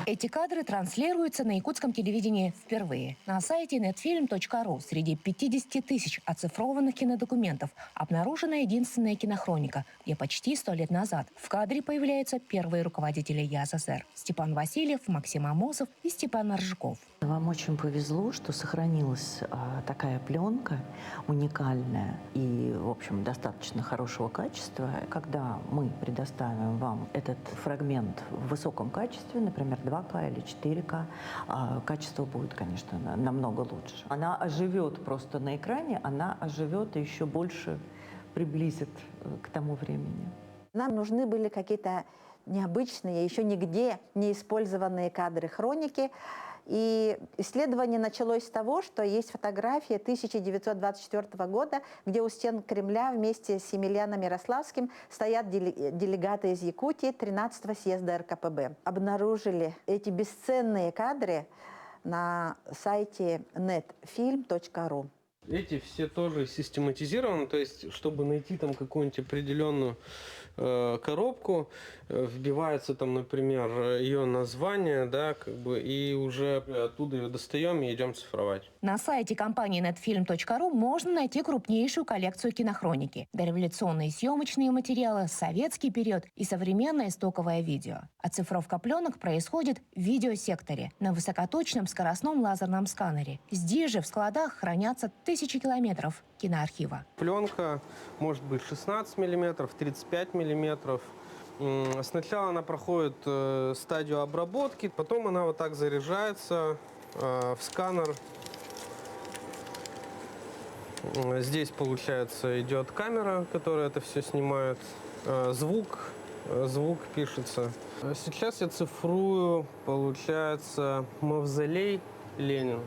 Эти кадры транслируются на якутском телевидении впервые. На сайте netfilm.ru среди 50 тысяч оцифрованных кинодокументов обнаружена единственная кинохроника, где почти 100 лет назад в кадре появляются первые руководители ЯССР – Степан Васильев, Максим Амосов и Степан Ржаков. Вам очень повезло, что сохранилась такая пленка уникальная и, в общем, достаточно хорошего качества. Когда мы предоставим вам этот фрагмент в высоком качестве, например, 2К или 4К, качество будет, конечно, намного лучше. Она оживет просто на экране, она оживет и еще больше приблизит к тому времени. Нам нужны были какие-то необычные, еще нигде не использованные кадры хроники. И исследование началось с того, что есть фотография 1924 года, где у стен Кремля вместе с Емельяном Ярославским стоят делегаты из Якутии 13-го съезда РКПБ. Обнаружили эти бесценные кадры на сайте netfilm.ru. Эти все тоже систематизированы, то есть, чтобы найти там какую-нибудь определенную коробку, вбивается там, например, ее название, да, как бы, и уже оттуда ее достаем и идем цифровать. На сайте компании netfilm.ru можно найти крупнейшую коллекцию кинохроники, дореволюционные съемочные материалы, советский период и современное стоковое видео. Оцифровка пленок происходит в видеосекторе на высокоточном скоростном лазерном сканере. Здесь же в складах хранятся тысячи километров киноархива. Пленка может быть 16 мм, 35 мм. Сначала она проходит стадию обработки, потом она вот так заряжается в сканер. Здесь, получается, идет камера, которая это все снимает. Звук пишется. Сейчас я цифрую, получается, мавзолей Ленина.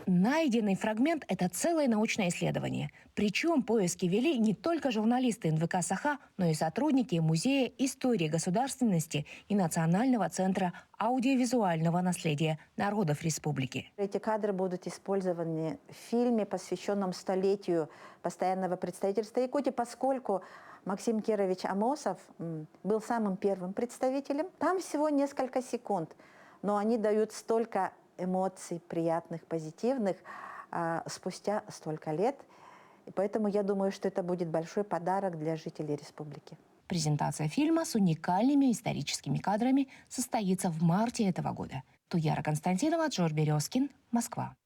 Найденный фрагмент – это целое научное исследование. Причем поиски вели не только журналисты НВК «Саха», но и сотрудники Музея истории государственности и Национального центра аудиовизуального наследия народов республики. Эти кадры будут использованы в фильме, посвященном столетию постоянного представительства Якутии, поскольку Максим Кирович Амосов был самым первым представителем. Там всего несколько секунд, но они дают столько эмоций приятных, позитивных спустя столько лет. И поэтому я думаю, что это будет большой подарок для жителей республики. Презентация фильма с уникальными историческими кадрами состоится в марте этого года. Туяра Константинова, Джордж Березкин, Москва.